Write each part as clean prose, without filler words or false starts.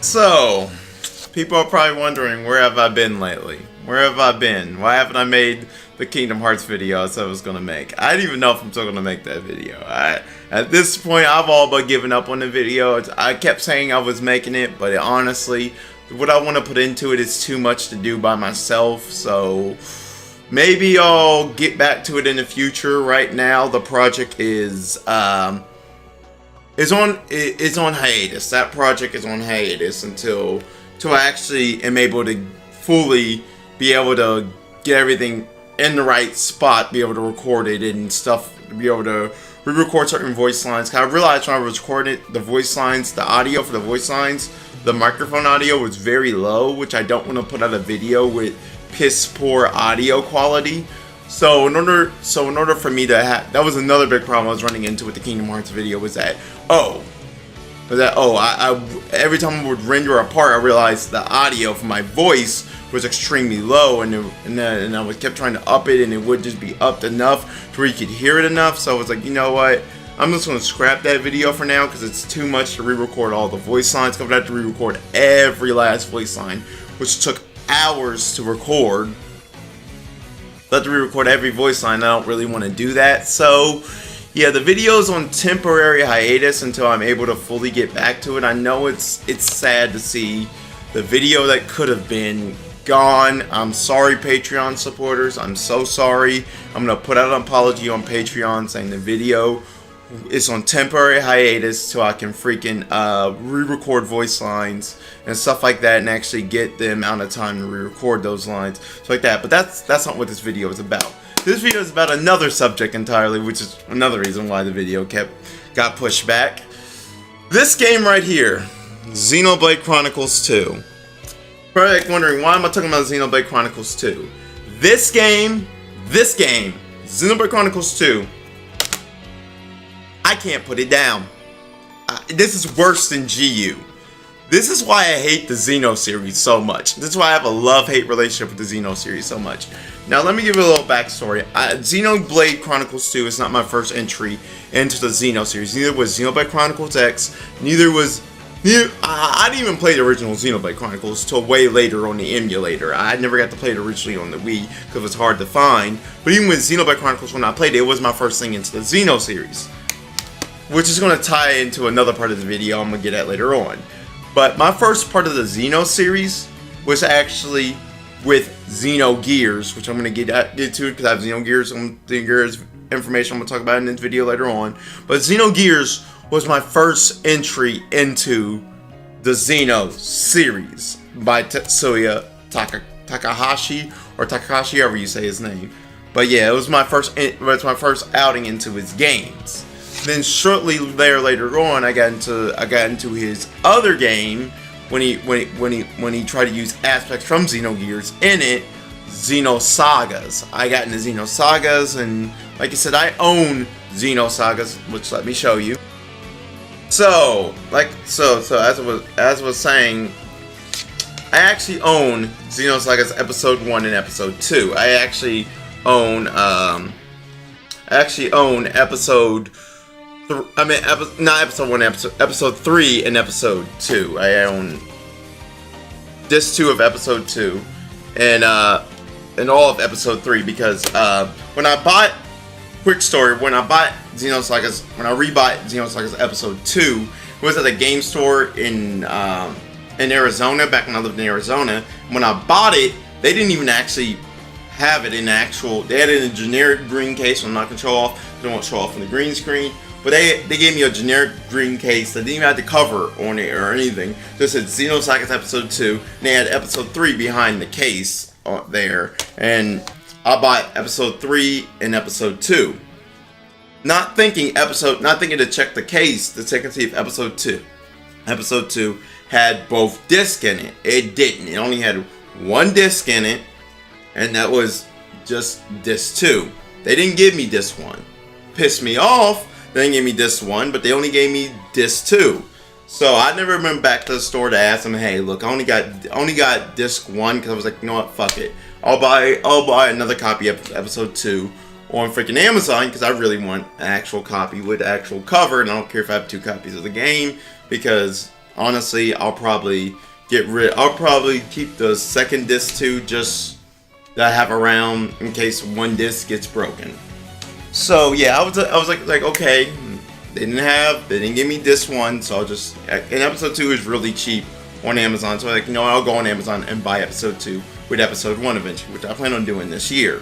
So, people are probably wondering, where have I been lately? Where have I been? Why haven't I made the Kingdom Hearts video I said I was going to make? I didn't even know if I'm still going to make that video. At this point, I've all but given up on the video. I kept saying I was making it, but honestly, what I want to put into it is too much to do by myself, so maybe I'll get back to it in the future. Right now, the project is on hiatus. That project is on hiatus until I actually am able to fully be able to get everything in the right spot, be able to record it and stuff, be able to re-record certain voice lines. Cause I realized when I was recording the voice lines, the audio for the voice lines, the microphone audio was very low, which I don't want to put out a video with piss poor audio quality. So in order for me to have, that was another big problem I was running into with the Kingdom Hearts video, was that every time I would render a part, I realized the audio for my voice was extremely low, and I kept trying to up it, and it would just be upped enough to where you could hear it enough. So I was like, you know what? I'm just going to scrap that video for now because it's too much to re-record all the voice lines. I'm going to have to re-record every last voice line, which took hours to record. I have to re-record every voice line. I don't really want to do that. So, yeah, the video's on temporary hiatus until I'm able to fully get back to it. I know it's sad to see the video that could have been gone. I'm sorry, Patreon supporters. I'm so sorry. I'm going to put out an apology on Patreon saying the video is on temporary hiatus so I can freaking re-record voice lines and stuff like that and actually get the amount of time to re-record those lines. So like that. But that's not what this video is about. This video is about another subject entirely, which is another reason why the video got pushed back. This game right here, Xenoblade Chronicles 2. Probably wondering, why am I talking about Xenoblade Chronicles 2? This game, Xenoblade Chronicles 2, I can't put it down. This is worse than GU. This is why I hate the Xeno series so much. This is why I have a love-hate relationship with the Xeno series so much. Now, let me give you a little backstory. Xenoblade Chronicles 2 is not my first entry into the Xeno series. Neither was Xenoblade Chronicles X. I didn't even play the original Xenoblade Chronicles till way later on the emulator. I never got to play it originally on the Wii because it was hard to find. But even with Xenoblade Chronicles, when I played it, it was my first thing into the Xeno series, which is going to tie into another part of the video I'm going to get at later on. But my first part of the Xeno series was actually with Xenogears, which I'm going to get to because I have Xenogears information I'm going to talk about in this video later on. But Xenogears was my first entry into the Xeno series by Tetsuya Takahashi, or Takahashi, however you say his name. But yeah, it was my first outing into his games. Then shortly later on, I got into his other game when he tried to use aspects from Xenogears in it, Xenosagas. I got into Xenosagas, and like I said, I own Xenosagas, which let me show you. So as I was saying, I actually own Xenosagas Episode 1 and Episode 2. I actually own Episode 3 and Episode 2. I own Disc 2 of Episode 2 and all of Episode 3 because when I bought Xenosagas, when I rebought Xenosagas Episode 2, it was at a game store in Arizona, back when I lived in Arizona. When I bought it, they didn't even actually have it in they had it in a generic green case, so I'm not going to show off. I don't want to show off on the green screen. But they gave me a generic green case that didn't even have the cover on it or anything. Just said Xenosagas Episode 2, and they had Episode 3 behind the case there. And I bought Episode 3 and Episode 2. Not thinking to check the case to check and see if Episode 2 had both discs in it. It didn't. It only had one disc in it, and that was just Disc 2. They didn't give me Disc 1. Pissed me off. They didn't give me Disc 1, but they only gave me Disc 2. So I never went back to the store to ask them, hey, look, I only got Disc 1 because I was like, you know what, fuck it. I'll buy another copy of Episode 2 on freaking Amazon because I really want an actual copy with actual cover, and I don't care if I have 2 copies of the game because honestly, I'll probably keep the second disc too, just that I have around in case one disc gets broken. So yeah, I was like okay, they didn't give me this one, so I'll just, and episode 2 is really cheap on Amazon, so like, you know, I'll go on Amazon and buy episode 2 with episode 1 eventually, which I plan on doing this year.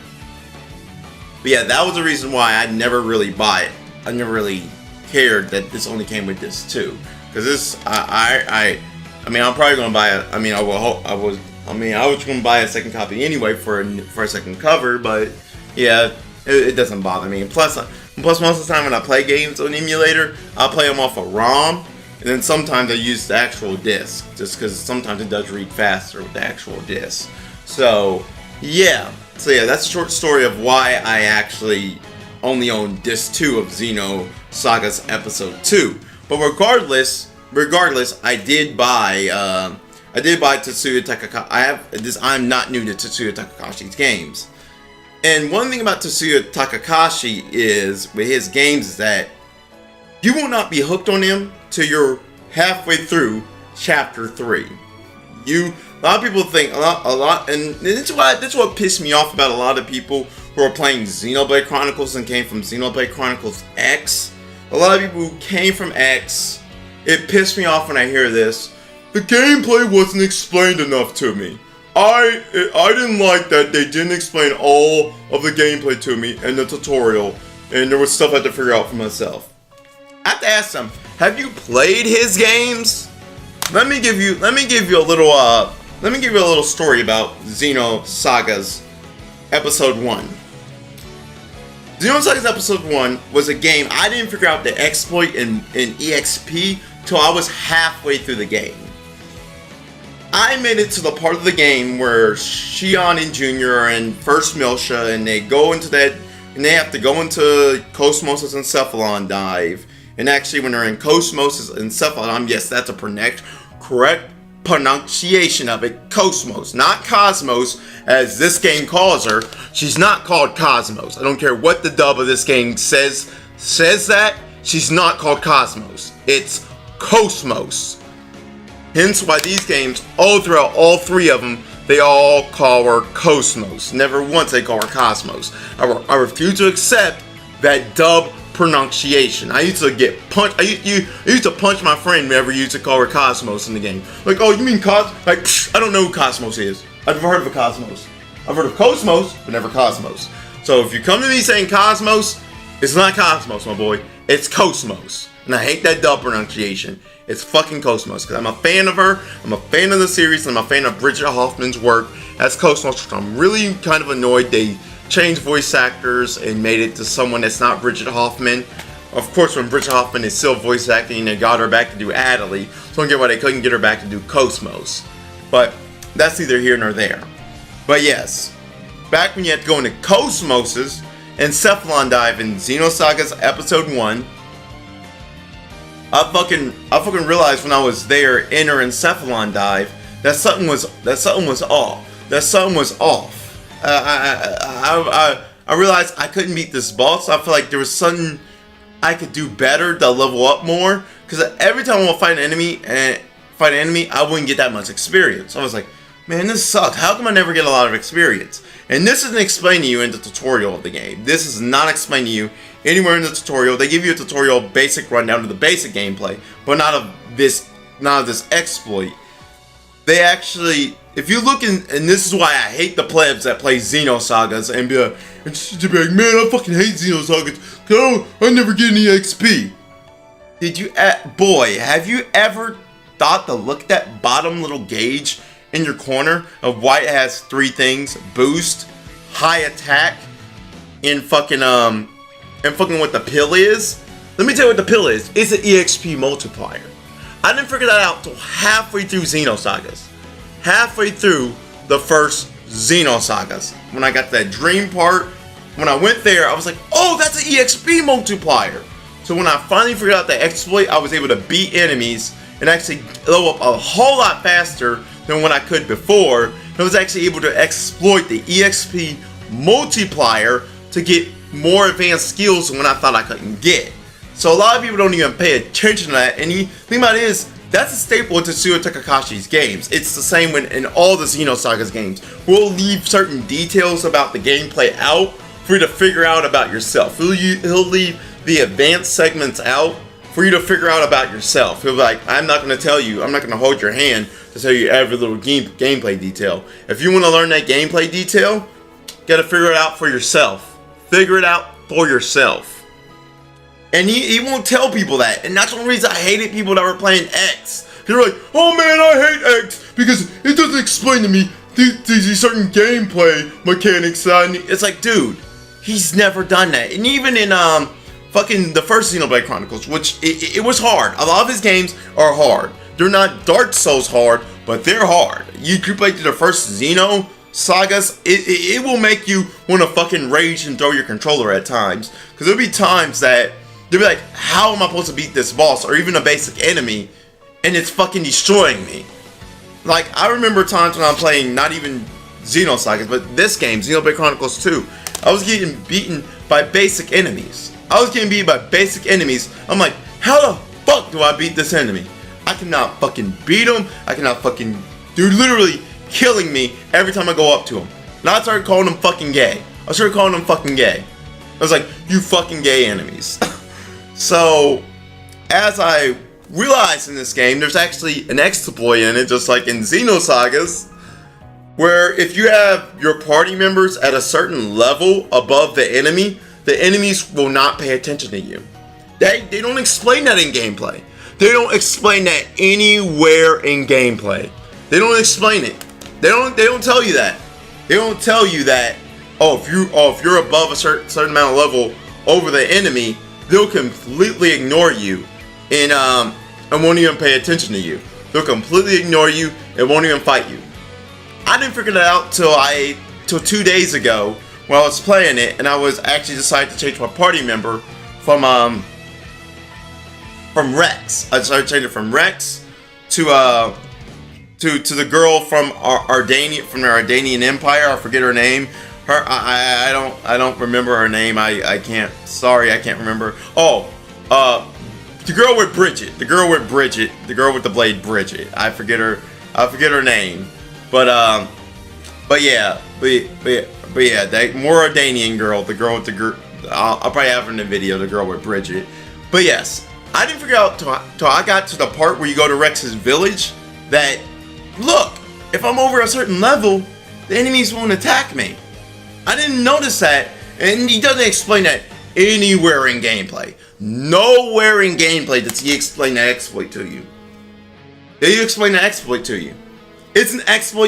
But yeah, that was the reason why I never really buy it. I never really cared that this only came with this 2, because this, I mean, I'm probably gonna buy it. I mean, I was gonna buy a second copy anyway for a second cover, but yeah, it doesn't bother me. And plus most of the time when I play games on emulator, I'll play them off a ROM, and then sometimes I use the actual disc, just because sometimes it does read faster with the actual disc. So yeah, that's a short story of why I actually only own disc 2 of Xenosagas Episode 2. But regardless, I did buy Tetsuya Takakashi. I'm not new to Tetsuya Takakashi's games. And one thing about Tetsuya Takakashi is, with his games, is that you will not be hooked on him till you're halfway through Chapter 3. A lot of people think a lot, and that's what pissed me off about a lot of people who are playing Xenoblade Chronicles and came from Xenoblade Chronicles X. A lot of people who came from X, it pissed me off when I hear this. The gameplay wasn't explained enough to me. I didn't like that they didn't explain all of the gameplay to me in the tutorial, and there was stuff I had to figure out for myself. I have to ask them, have you played his games? Let me give you a little story about Xenosagas Episode 1. Xenosagas Episode 1 was a game I didn't figure out the exploit in EXP till I was halfway through the game. I made it to the part of the game where Shion and Junior are in First Miltia, and they have to go into Cosmos' Encephalon dive. And actually, when they're in Cosmos' Encephalon, yes, that's a correct pronunciation of it, Cosmos, not Cosmos, as this game calls her. She's not called Cosmos. I don't care what the dub of this game says that. She's not called Cosmos. It's Cosmos. Hence why these games, throughout all 3 of them, they all call her Cosmos. Never once they call her Cosmos. I refuse to accept that dub pronunciation. I used to get punched. I used to punch my friend whenever he used to call her Cosmos in the game. Like, oh, you mean Cosmos? Like, I don't know who Cosmos is. I've never heard of a Cosmos. I've heard of Cosmos, but never Cosmos. So if you come to me saying Cosmos, it's not Cosmos, my boy. It's Cosmos. And I hate that dub pronunciation. It's fucking Cosmos, because I'm a fan of her, I'm a fan of the series, and I'm a fan of Bridget Hoffman's work as Cosmos, which I'm really kind of annoyed they changed voice actors and made it to someone that's not Bridget Hoffman. Of course, when Bridget Hoffman is still voice acting, they got her back to do Adelie, so I don't get why they couldn't get her back to do Cosmos. But that's neither here nor there. But yes, back when you had to go into Cosmos' Encephalon dive in Xenosagas Episode 1, I fucking realized when I was there in her Encephalon dive that something was off. I realized I couldn't beat this boss. I feel like there was something I could do better to level up more. Because every time I would fight an enemy, I wouldn't get that much experience. So I was like, man, this sucks. How come I never get a lot of experience? And this isn't explained to you in the tutorial of the game. This is not explained to you anywhere in the tutorial. They give you a tutorial basic rundown of the basic gameplay, but not of this exploit. They actually, if you look in, and this is why I hate the plebs that play Xenosagas and be like, man, I fucking hate Xenosagas, cause I never get any XP. Have you ever thought to look at that bottom little gauge in your corner of why it has 3 things: boost, high attack, and fucking what the pill is? Let me tell you what the pill is. It's an EXP multiplier. I didn't figure that out till halfway through Xenosagas. Halfway through the first Xenosagas. When I got to that dream part, when I went there, I was like, oh, that's an EXP multiplier. So when I finally figured out the exploit, I was able to beat enemies and actually level up a whole lot faster than what I could before. I was actually able to exploit the EXP multiplier to get more advanced skills than what I thought I couldn't get. So a lot of people don't even pay attention to that. And the thing about it is, That's a staple to Tetsuya Takakashi's games. It's the same in all the Xenosagas games. We'll leave certain details about the gameplay out for you to figure out about yourself. He'll leave the advanced segments out for you to figure out about yourself. He'll be like, I'm not going to tell you, I'm not going to hold your hand to tell you every little gameplay detail. If you want to learn that gameplay detail, you got to figure it out for yourself. Figure it out for yourself. And he won't tell people that. And that's one reason I hated people that were playing X. They're like, oh man, I hate X because it doesn't explain to me these certain gameplay mechanics. It's like, dude, he's never done that. And even in fucking the first Xenoblade Chronicles, which it was hard. A lot of his games are hard. They're not Dark Souls hard, but they're hard. You play through the first Xeno sagas, it will make you want to fucking rage and throw your controller at times. Because there'll be times that they'll be like, how am I supposed to beat this boss or even a basic enemy and it's fucking destroying me? Like, I remember times when I'm playing not even Xenosagas, but this game, Xenoblade Chronicles 2, I was getting beaten by basic enemies. I'm like, how the fuck do I beat this enemy? I cannot fucking beat him. I cannot fucking... They're literally killing me every time I go up to him. And I started calling them fucking gay. I was like, you fucking gay enemies. So, as I realized in this game, there's actually an exploit in it, just like in Xenosagas, where if you have your party members at a certain level above the enemies will not pay attention to you. They don't explain that in gameplay. They don't explain that anywhere in gameplay. They don't explain it. They don't tell you that. They don't tell you that, if you're above a certain amount of level over the enemy, they'll completely ignore you and won't even pay attention to you. They'll completely ignore you and won't even fight you. I didn't figure that out till 2 days ago when I was playing it, and I was actually decided to change my party member from Rex. I decided to change it from Rex to the girl from from the Ardanian Empire. I forget her name. I don't remember her name. I can't remember. The girl with Bridget. The girl with the blade, Bridget. I forget her name. But yeah, that more Ardanian girl. The girl with the I'll probably have her in the video. The girl with Bridget. But yes, I didn't figure out till I got to the part where you go to Rex's village that, look, if I'm over a certain level, the enemies won't attack me. I didn't notice that, and he doesn't explain that anywhere in gameplay. Nowhere in gameplay does he explain that exploit to you. It's an exploit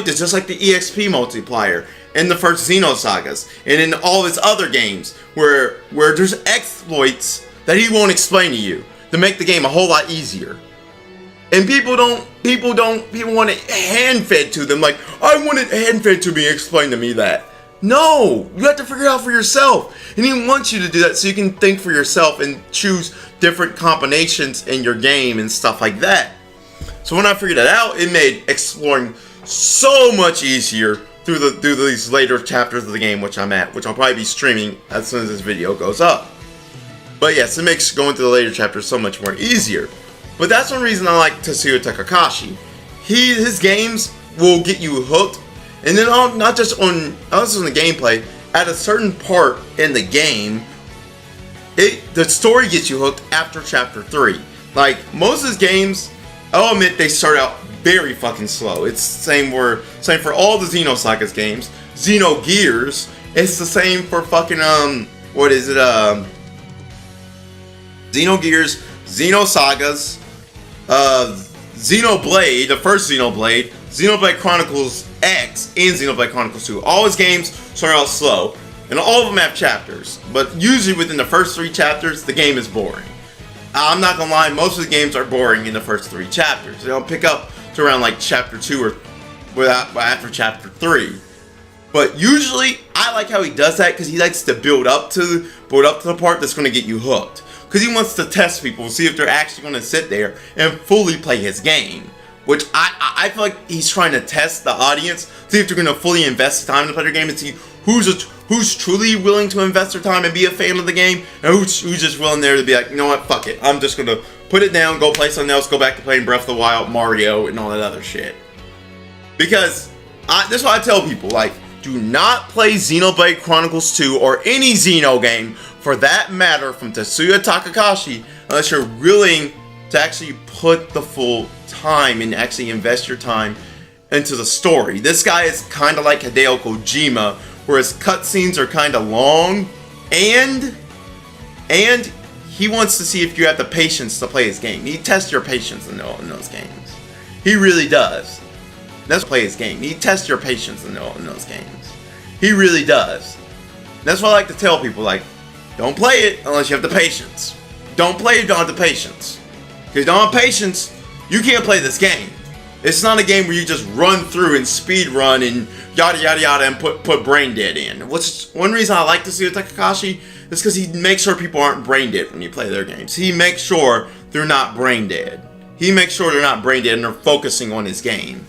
that's just like the EXP multiplier in the first Xenosagas and in all his other games where there's exploits that he won't explain to you to make the game a whole lot easier. And people want it hand-fed to them, like, I want it hand-fed to me, explain to me that. No, you have to figure it out for yourself. And he wants you to do that so you can think for yourself and choose different combinations in your game and stuff like that. So when I figured that out, it made exploring so much easier through these later chapters of the game, which I'll probably be streaming as soon as this video goes up. But yes, it makes going through the later chapters so much more easier. But that's one reason I like Tetsuya Takakashi. His games will get you hooked, and then not just on the gameplay. At a certain part in the game, the story gets you hooked after chapter 3. Like most of his games, I'll admit they start out very fucking slow. It's same for all the Xenosagas games. Xenogears, it's the same for fucking Xenogears, Xenosagas, Xenoblade, the first Xenoblade, Xenoblade Chronicles X, and Xenoblade Chronicles 2. All his games start out slow, and all of them have chapters. But usually within the first 3 chapters, the game is boring. I'm not gonna lie, most of the games are boring in the first 3 chapters. They'll pick up to around like chapter 2 or after chapter 3. But usually, I like how he does that because he likes to build up to the part that's gonna get you hooked. Because he wants to test people, see if they're actually going to sit there and fully play his game. Which I feel like he's trying to test the audience, see if they're going to fully invest time to play their game, and see who's truly willing to invest their time and be a fan of the game, and who's just willing there to be like, you know what, fuck it, I'm just going to put it down, go play something else, go back to playing Breath of the Wild, Mario, and all that other shit. Because that's why I tell people, like, do not play Xenoblade Chronicles 2 or any Xeno game, for that matter, from Tetsuya Takahashi, unless you're willing to actually put the full time and actually invest your time into the story. This guy is kind of like Hideo Kojima, where his cutscenes are kind of long, and he wants to see if you have the patience to play his game. He tests your patience in those games. He really does. That's play his game. He tests your patience in those games. He really does. That's what I like to tell people, like, don't play it unless you have the patience. Don't play it if you don't have the patience. Because you don't have patience, you can't play this game. It's not a game where you just run through and speed run and yada yada yada and put brain dead in. One reason I like Tetsuya Takahashi is because he makes sure people aren't brain dead when you play their games. He makes sure they're not brain dead. He makes sure they're not brain dead and they're focusing on his game.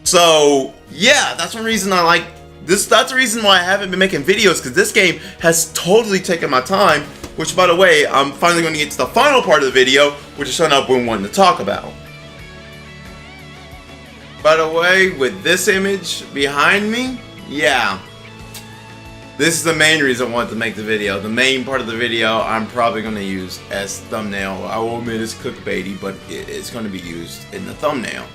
So yeah, that's one reason I like this. That's the reason why I haven't been making videos, because this game has totally taken my time. Which, by the way, I'm finally going to get to the final part of the video, which is something I've been wanting to talk about. By the way, with this image behind me, yeah, this is the main reason I wanted to make the video. The main part of the video I'm probably going to use as thumbnail. I will admit it's clickbaity, but it's going to be used in the thumbnail.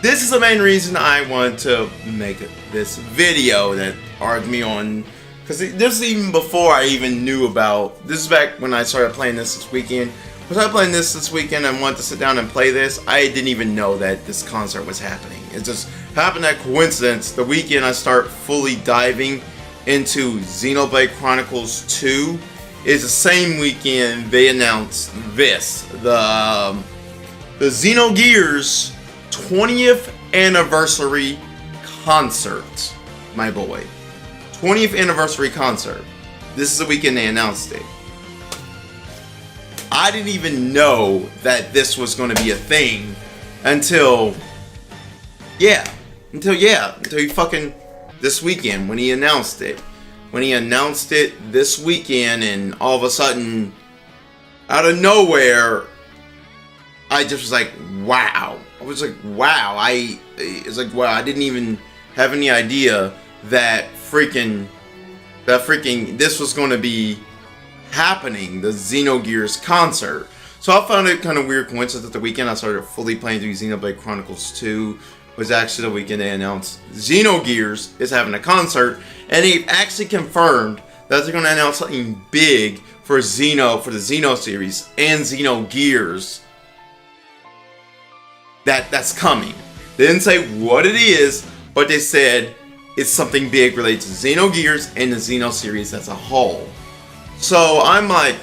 This is the main reason I wanted to make this video that argued me on, because this is even before I even knew about, this is back when I started playing this weekend. When I started playing this weekend and wanted to sit down and play this, I didn't even know that this concert was happening. It just happened at coincidence. The weekend I start fully diving into Xenoblade Chronicles 2 is the same weekend they announced this, the Xenogears 20th anniversary concert, my boy. 20th anniversary concert. This is the weekend they announced it. I didn't even know that this was going to be a thing until fucking this weekend when he announced it. When he announced it this weekend, and all of a sudden, out of nowhere, I just was like, wow. I was like, wow. It's like, wow. I didn't even have any idea that freaking this was going to be happening, the Xenogears concert. So I found it kind of weird coincidence that the weekend I started fully playing through Xenoblade Chronicles 2 was actually the weekend they announced Xenogears is having a concert, and they actually confirmed that they're going to announce something big for the Xeno series and Xenogears that's coming. They didn't say what it is, but they said it's something big related to Xenogears and the Xeno series as a whole. So I'm like,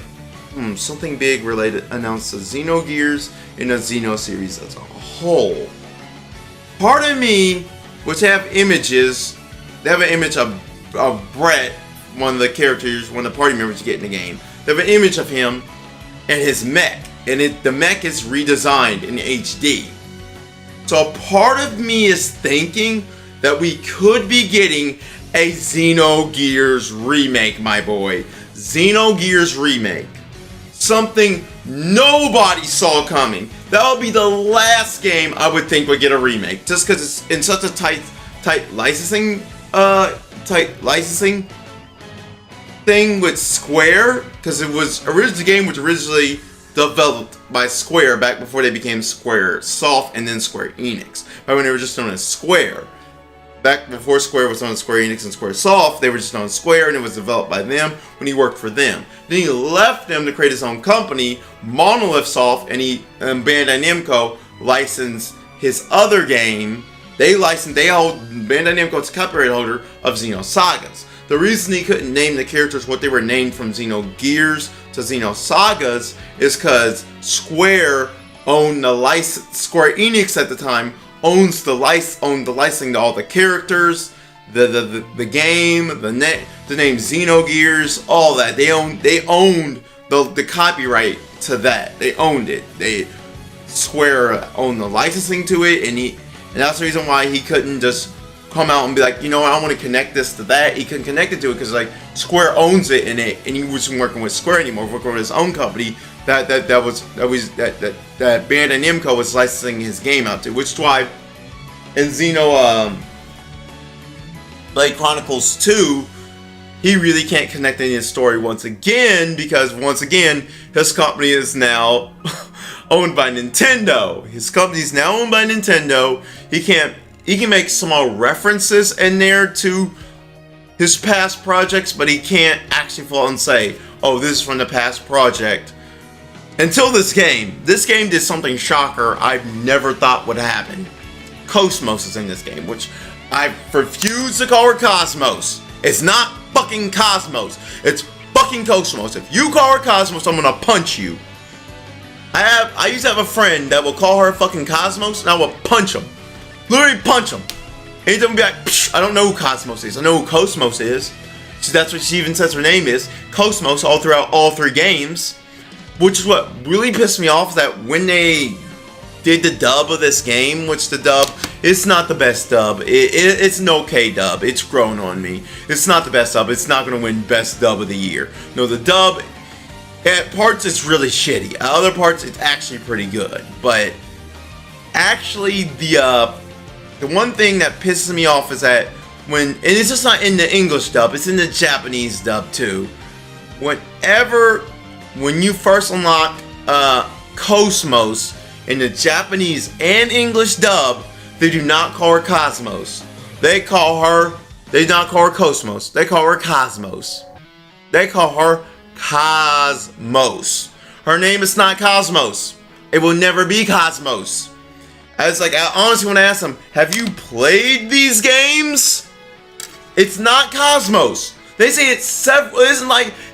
something big related announced to Xenogears and the Xeno series as a whole. Part of me, which have images, they have an image of Brett, one of the characters, one of the party members you get in the game. They have an image of him and his mech, and the mech is redesigned in HD. So part of me is thinking that we could be getting a Xenogears remake, my boy. Xenogears remake. Something nobody saw coming. That would be the last game I would think would get a remake. Just because it's in such a tight licensing thing with Square. Because the game was originally developed by Square back before they became Square Soft and then Square-Enix. Back when they were just known as Square. Back before Square was known as Square-Enix and Square Soft, they were just known as Square, and it was developed by them when he worked for them. Then he left them to create his own company, Monolith Soft, and Bandai Namco licensed his other game. Bandai Namco is copyright holder of Xenosagas. The reason he couldn't name the characters what they were named from Xenogears to Xenosagas is because Square owned the license. Square-Enix at the time owned the licensing to all the characters, the game, the name Xenogears, all that. They owned the copyright to that. They owned it. Square owned the licensing to it, and that's the reason why he couldn't just come out and be like, you know what, I want to connect this to that. He couldn't connect it to it because like Square owns it, and he wasn't working with Square anymore, working with his own company that Bandai Namco was licensing his game out to, which is why in Xenoblade Chronicles 2, he really can't connect any of his story once again, because once again, his company is now owned by Nintendo. His company's now owned by Nintendo. He can make small references in there to his past projects, but he can't actually full on say, oh, this is from the past project. Until this game did something shocker I've never thought would happen. Cosmos is in this game, which I refuse to call her Cosmos. It's not fucking Cosmos. It's fucking Cosmos. If you call her Cosmos, I'm gonna punch you. I used to have a friend that will call her fucking Cosmos, and I will punch him. Literally punch him. And he's gonna be like, psh, I don't know who Cosmos is. I know who Cosmos is. So that's what she even says her name is. Cosmos all throughout all 3 games. Which is what really pissed me off, is that when they did the dub of this game, which the dub, it's not the best dub. It's an okay dub. It's grown on me. It's not the best dub. It's not going to win best dub of the year. No, the dub, at parts it's really shitty. At other parts it's actually pretty good. But actually the one thing that pisses me off is that and it's just not in the English dub, it's in the Japanese dub too. When you first unlock Cosmos in the Japanese and English dub, they do not call her Cosmos. They do not call her Cosmos. They call her Cosmos. They call her Cosmos. Her name is not Cosmos. It will never be Cosmos. I honestly want to ask them, have you played these games? It's not Cosmos. They say it's several. It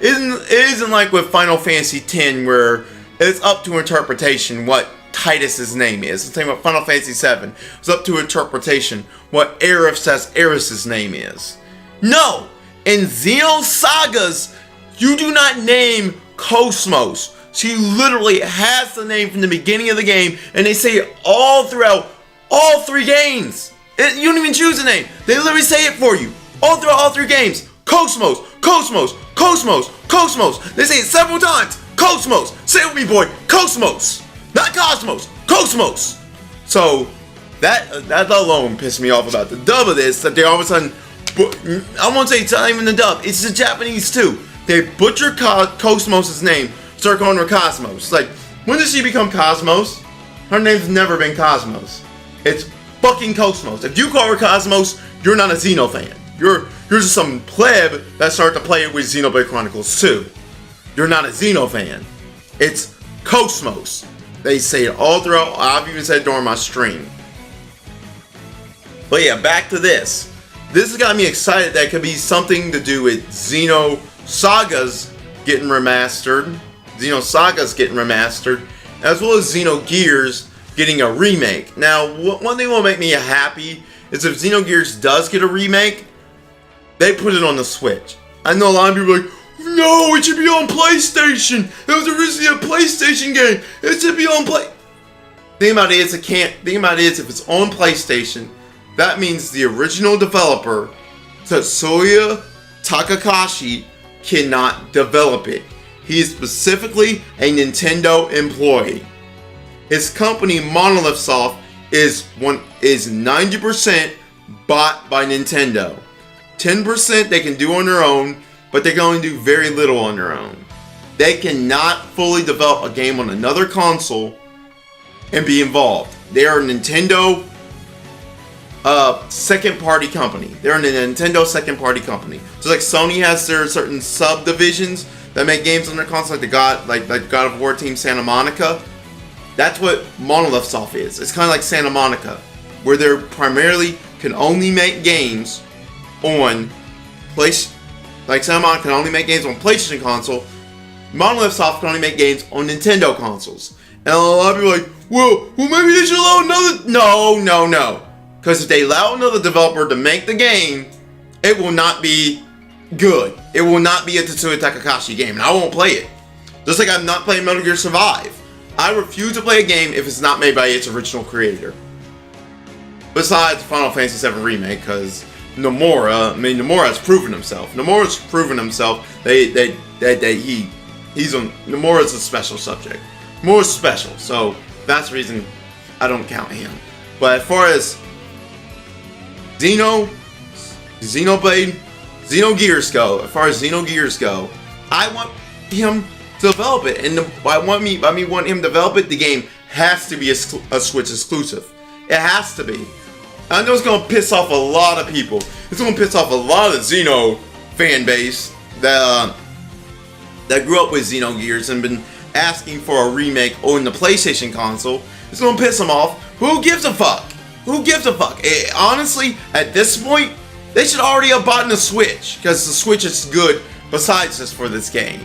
isn't like with Final Fantasy X, where it's up to interpretation what Titus's name is. The same with Final Fantasy VII. It's up to interpretation what Aerith says Aerith's name is. No! In Xenosagas, you do not name Cosmos. She literally has the name from the beginning of the game, and they say it all throughout all 3 games. You don't even choose a name. They literally say it for you. All throughout all 3 games. Cosmos, Cosmos, Cosmos, Cosmos. They say it several times. Cosmos. Say it with me, boy. Cosmos. Not Cosmos. Cosmos. So, that alone pissed me off about the dub of this, that they all of a sudden, I won't say it's not even the dub, it's the Japanese too. They butcher Cosmos' name, start calling her Cosmos. It's like, when did she become Cosmos? Her name's never been Cosmos. It's fucking Cosmos. If you call her Cosmos, you're not a Xeno fan. You're just some pleb that started to play with Xenoblade Chronicles 2. You're not a Xeno fan. It's Cosmos. They say it all throughout. I've even said it during my stream. But yeah, back to this. This has got me excited that it could be something to do with Xenosagas getting remastered. As well as Xenogears getting a remake. Now, one thing will make me happy is if Xenogears does get a remake, they put it on the Switch. I know a lot of people are like, no, it should be on PlayStation. It was originally a PlayStation game. It should be on Play. Thing about it is, if it's on PlayStation, that means the original developer, Tetsuya Takakashi, cannot develop it. He is specifically a Nintendo employee. His company, Monolith Soft, is 90% bought by Nintendo. 10% they can do on their own, but they can only do very little on their own. They cannot fully develop a game on another console and be involved. They are a Nintendo second party company. They're a Nintendo second party company. So like Sony has their certain subdivisions that make games on their console, like God of War Team Santa Monica. That's what Monolith Soft is. It's kind of like Santa Monica, where they primarily can only make games on Santa Monica can only make games on PlayStation console. Monolith Soft can only make games on Nintendo consoles. And a lot of people are like, well, maybe they should allow another. No. Because if they allow another developer to make the game, it will not be good. It will not be a Tetsuya Takakashi game, and I won't play it. Just like I'm not playing Metal Gear Survive. I refuse to play a game if it's not made by its original creator. Besides Final Fantasy VII Remake, because Nomura has proven himself. Nomura's proven himself that he Nomura's a special subject. Nomura's special, so that's the reason I don't count him. But as far as Xenoblade, Xenogears go, I want him to develop it, and by me wanting him to develop it, the game has to be a Switch exclusive. It has to be. I know it's gonna piss off a lot of people. It's gonna piss off a lot of Xeno fan base that grew up with Xenogears and been asking for a remake on the PlayStation console. It's gonna piss them off. Who gives a fuck? Who gives a fuck? Honestly, at this point, they should already have bought a Switch, because the Switch is good besides just for this game.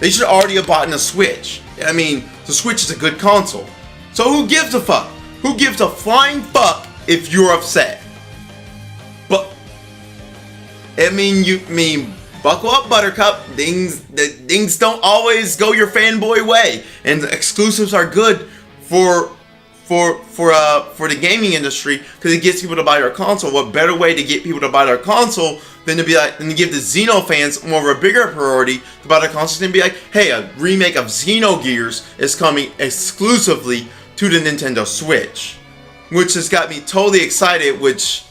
They should already have bought a Switch. I mean, the Switch is a good console. So who gives a fuck? Who gives a flying fuck if you're upset? But buckle up, Buttercup. Things don't always go your fanboy way, and the exclusives are good for the gaming industry, because it gets people to buy their console. What better way to get people to buy their console than to give the Xeno fans more of a bigger priority to buy their console, than be like, hey, a remake of Xenogears is coming exclusively to the Nintendo Switch, which has got me totally excited. Which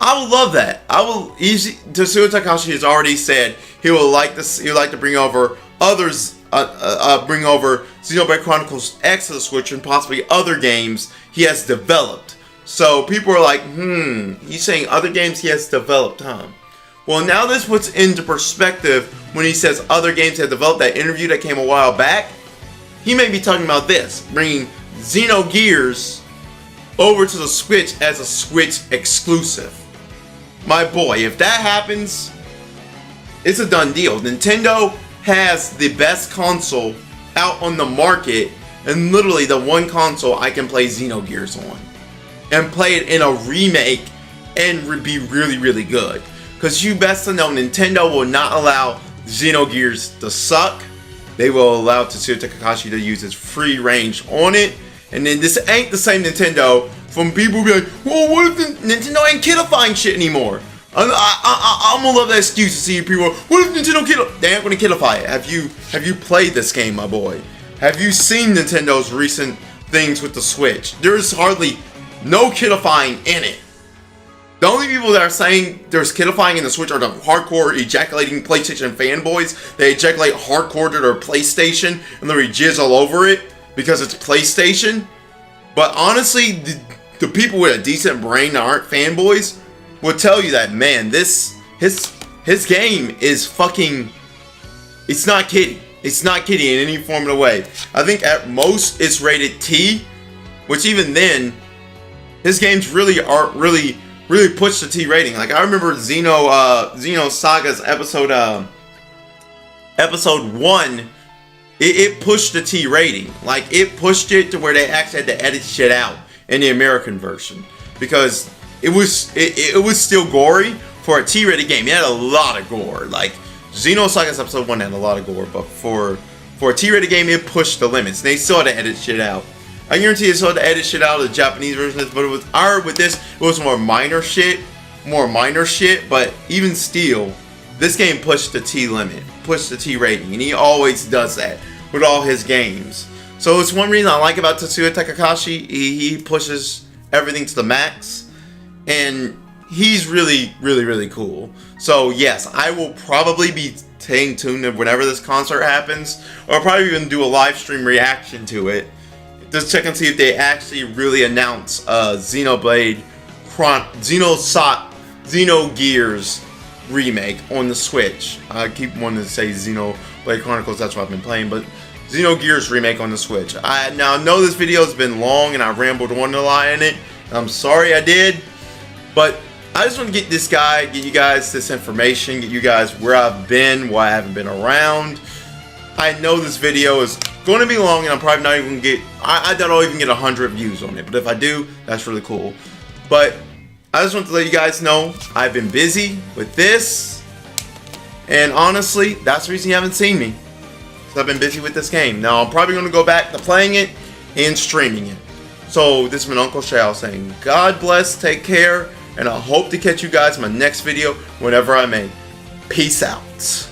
I would love that. Tetsuya Takahashi has already said he would like to bring over others. Bring over Xenoblade Chronicles X to the Switch, and possibly other games he has developed. So people are like, he's saying other games he has developed, huh? Well, now this puts into perspective when he says other games he have developed. That interview that came a while back, he may be talking about this, bringing Xenogears over to the Switch as a Switch exclusive. My boy, if that happens, it's a done deal. Nintendo has the best console out on the market, and literally the one console I can play Xenogears on and play it in a remake and be really, really good. Because you best to know, Nintendo will not allow Xenogears to suck. They will allow Tetsuya Takahashi to use his free range on it. And then this ain't the same Nintendo from people who be like, well, what if Nintendo ain't kidifying shit anymore? I'm gonna love that excuse to see people. What if Nintendo they aren't gonna kidify it? Have you played this game, my boy? Have you seen Nintendo's recent things with the Switch? There's hardly no kidifying in it. The only people that are saying there's kidifying in the Switch are the hardcore ejaculating PlayStation fanboys. They ejaculate hardcore to their PlayStation and literally jizz all over it because it's PlayStation. But honestly, the people with a decent brain that aren't fanboys will tell you that, man, his game is fucking, it's not kiddie. It's not kiddie in any form of the way. I think at most it's rated T, which even then, his games really push the T rating. Like, I remember Xenosaga's episode 1, it pushed the T rating. Like, it pushed it to where they actually had to edit shit out in the American version, because it was still gory for a T-rated game. It had a lot of gore. Like, Xenosaga's episode 1 had a lot of gore, but for a T-rated game, it pushed the limits. And they still had to edit shit out. I guarantee they still had to edit shit out of the Japanese version of this, but with this, it was more minor shit, but even still, this game pushed the T limit, pushed the T rating, and he always does that with all his games. So it's one reason I like about Tetsuya Takahashi. He pushes everything to the max, and he's really, really, really cool. So yes, I will probably be staying tuned whenever this concert happens, or I'll probably even do a live stream reaction to it. Just check and see if they actually really announce Xenogears remake on the Switch. I keep wanting to say Xenoblade Chronicles, that's what I've been playing, but Xenogears remake on the Switch. Now I know this video has been long and I rambled on a lot in it. I'm sorry I did, but I just want to get you guys this information, get you guys where I've been, why I haven't been around. I know this video is going to be long, and I'm probably not even going to get, I doubt I'll even get 100 views on it, but if I do, that's really cool. But I just want to let you guys know I've been busy with this, and honestly, that's the reason you haven't seen me, because I've been busy with this game. Now, I'm probably going to go back to playing it and streaming it. So, this has been UncleShal saying, God bless, take care, and I hope to catch you guys in my next video whenever I make. Peace out.